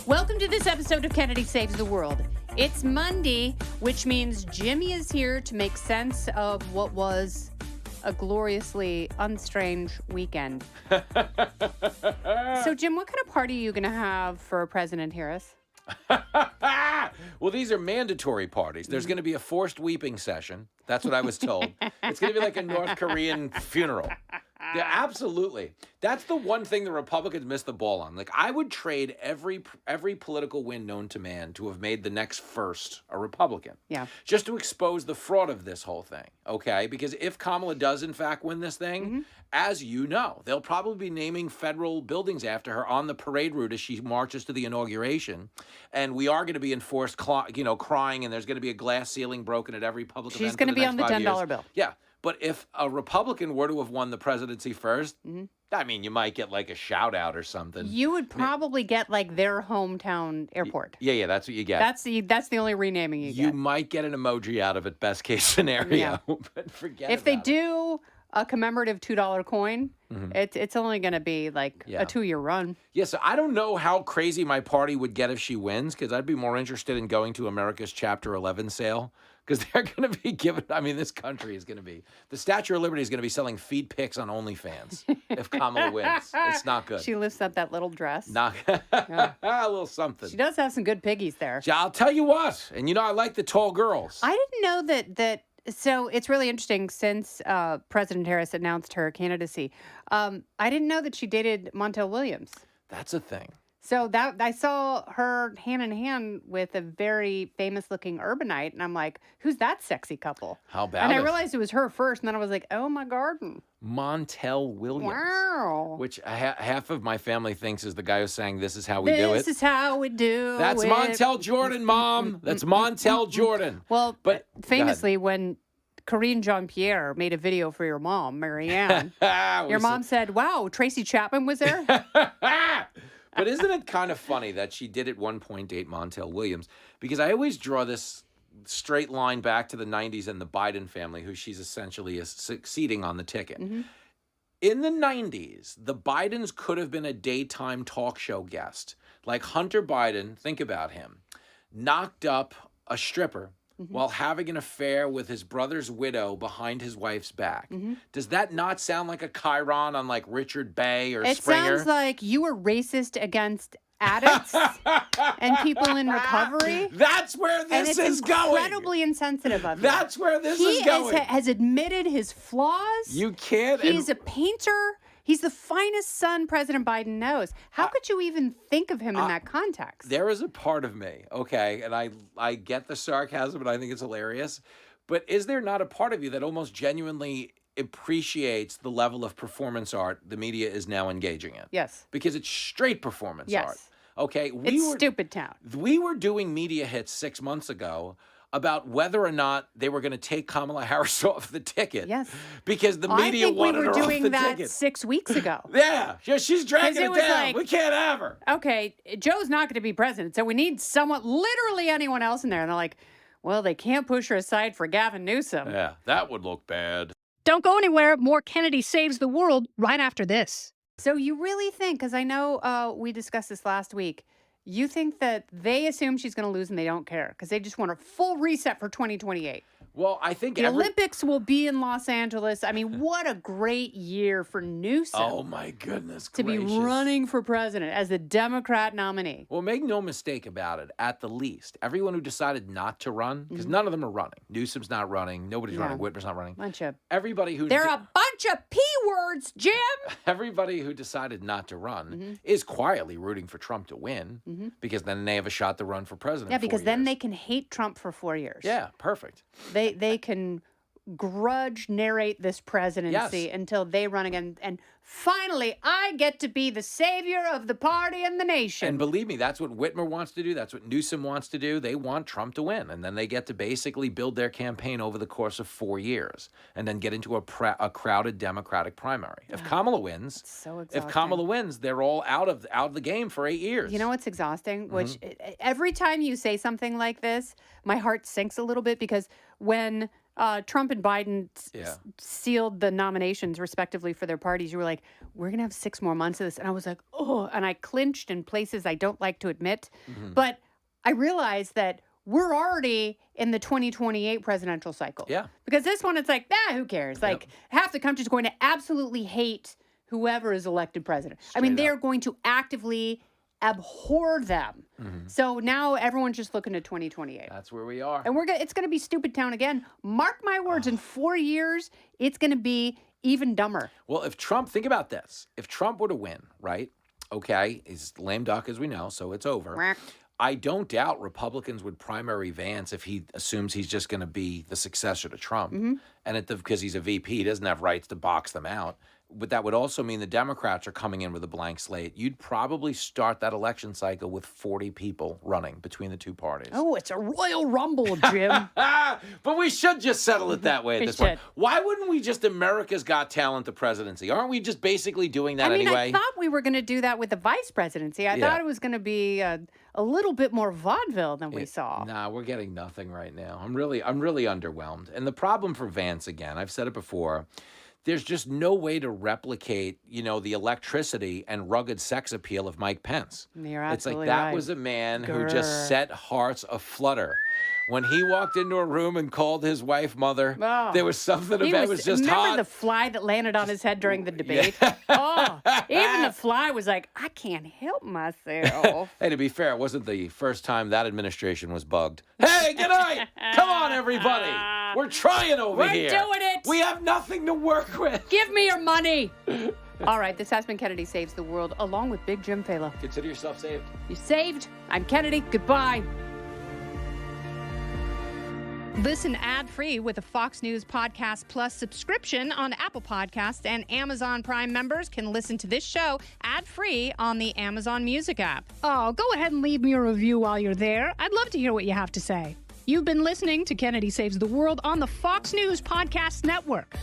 Welcome to this episode of Kennedy Saves the World. It's Monday, which means Jimmy is here to make sense of what was a gloriously unstrange weekend. So, Jim, what kind of party are you going to have for President Harris? Well, these are mandatory parties. There's going to be a forced weeping session. That's what I was told. It's going to be like a North Korean funeral. Yeah, absolutely. That's the one thing the Republicans missed the ball on. Like, I would trade every political win known to man to have made the next first a Republican. Yeah. Just to expose the fraud of this whole thing, okay? Because if Kamala does, in fact, win this thing, as you know, they'll probably be naming federal buildings after her on the parade route as she marches to the inauguration. And we are going to be enforced, crying, and there's going to be a glass ceiling broken at every public event. She's going to be on the $10 bill. Yeah. But if a Republican were to have won the presidency first, I mean, you might get like a shout out or something. You would probably get like their hometown airport. Yeah, that's what you get. That's the only renaming you get. You might get an emoji out of it, best case scenario. Yeah. But forget if about they it. do a commemorative $2 coin, it's only going to be like a 2-year run. Yeah, so I don't know how crazy my party would get if she wins, because I'd be more interested in going to America's Chapter 11 sale. Because they're going to be giving, I mean, this country is going to be, the Statue of Liberty is going to be selling feed pics on OnlyFans if Kamala wins. It's not good. She lifts up that little dress. Not a little something. She does have some good piggies there. I'll tell you what, and I like the tall girls. I didn't know that so it's really interesting since President Harris announced her candidacy. I didn't know that she dated Montel Williams. That's a thing. So that I saw her hand in hand with a very famous looking urbanite, and I'm like, who's that sexy couple? How about And I it? realized it was her first, and then I was like, oh my garden. Montel Williams. Wow. Which half of my family thinks is the guy who sang This Is How We Do It. This is how we do That's it. Montel Jordan, Mom. That's Montel Jordan. Well, but famously, when Corinne Jean-Pierre made a video for your mom, Marianne, your mom said, wow, Tracy Chapman was there? But isn't it kind of funny that she did at one point date Montel Williams? Because I always draw this straight line back to the 90s and the Biden family, who she's essentially succeeding on the ticket. In the 90s, the Bidens could have been a daytime talk show guest. Like Hunter Biden, think about him, knocked up a stripper while having an affair with his brother's widow behind his wife's back. Does that not sound like a chyron on like Richard Bay or Springer? It sounds like you were racist against addicts and people in recovery. That's where this is going. It's incredibly insensitive of him. That's where this is going. He has admitted his flaws. You can't. He's a painter. He's the finest son President Biden knows. How could you even think of him in that context? There is a part of me, okay, and I get the sarcasm and I think it's hilarious, but is there not a part of you that almost genuinely appreciates the level of performance art the media is now engaging in? Yes. Because it's straight performance art. Okay, It's stupid town. We were doing media hits 6 months ago about whether or not they were going to take Kamala Harris off the ticket. Yes. Because the media wanted her off the ticket. I think we were doing that 6 weeks ago. Yeah, she's dragging it down. Like, we can't have her. Okay, Joe's not going to be president, so we need someone, literally anyone else in there. And they're like, well, they can't push her aside for Gavin Newsom. Yeah, that would look bad. Don't go anywhere. More Kennedy Saves the World right after this. So you really think, because I know we discussed this last week, you think that they assume she's going to lose and they don't care because they just want a full reset for 2028? Well, I think the Olympics will be in Los Angeles. I mean, what a great year for Newsom. Oh, my goodness to gracious. be running for president as the Democrat nominee. Well, make no mistake about it. At the least, everyone who decided not to run, because none of them are running. Newsom's not running. Nobody's running. Whitmer's not running. Everybody who They're a bunch of P words, Jim. Everybody who decided not to run is quietly rooting for Trump to win because then they have a shot to run for president. Yeah, because then they can hate Trump for 4 years. Yeah, perfect. They can grudge narrate this presidency until they run again. And finally, I get to be the savior of the party and the nation. And believe me, that's what Whitmer wants to do. That's what Newsom wants to do. They want Trump to win. And then they get to basically build their campaign over the course of 4 years and then get into a crowded Democratic primary. If Kamala wins, if Kamala wins, they're all out of the game for 8 years. You know what's exhausting? Which every time you say something like this, my heart sinks a little bit because when Trump and Biden Yeah. sealed the nominations respectively for their parties, you were like, we're going to have 6 more months of this. And I was like, oh, and I clinched in places I don't like to admit. But I realized that we're already in the 2028 presidential cycle. Yeah. Because this one, it's like, who cares? Like, half the country's going to absolutely hate whoever is elected president. I mean, they're going to actively abhor them. So now everyone's just looking at 2028. That's where we are. And it's going to be stupid town again. Mark my words, in 4 years, it's going to be even dumber. Well, think about this. If Trump were to win, right? Okay, he's lame duck as we know, so it's over. I don't doubt Republicans would primary Vance if he assumes he's just going to be the successor to Trump. And because he's a VP, he doesn't have rights to box them out. But that would also mean the Democrats are coming in with a blank slate. You'd probably start that election cycle with 40 people running between the two parties. Oh, it's a royal rumble, Jim. But we should just settle it that way at this point. Why wouldn't we just America's Got Talent the presidency? Aren't we just basically doing that anyway? I thought we were going to do that with the vice presidency. I thought it was going to be a little bit more vaudeville than we saw. Nah, we're getting nothing right now. I'm really underwhelmed. And the problem for Vance, again, I've said it before, there's just no way to replicate, the electricity and rugged sex appeal of Mike Pence. You're it's like absolutely that right. was a man who just set hearts aflutter. When he walked into a room and called his wife mother, there was something about it was just hot. Remember the fly that landed on his head during the debate? Even the fly was like, I can't help myself. Hey, to be fair, it wasn't the first time that administration was bugged. Hey, good night. Come on, everybody. We're trying over here. We're doing it. We have nothing to work with. Give me your money. All right, this has been Kennedy Saves the World, along with Big Jim Failla. Consider yourself saved. You saved. I'm Kennedy. Goodbye. Listen ad-free with a Fox News Podcast Plus subscription on Apple Podcasts, and Amazon Prime members can listen to this show ad-free on the Amazon Music app. Oh, go ahead and leave me a review while you're there. I'd love to hear what you have to say. You've been listening to Kennedy Saves the World on the Fox News Podcast Network.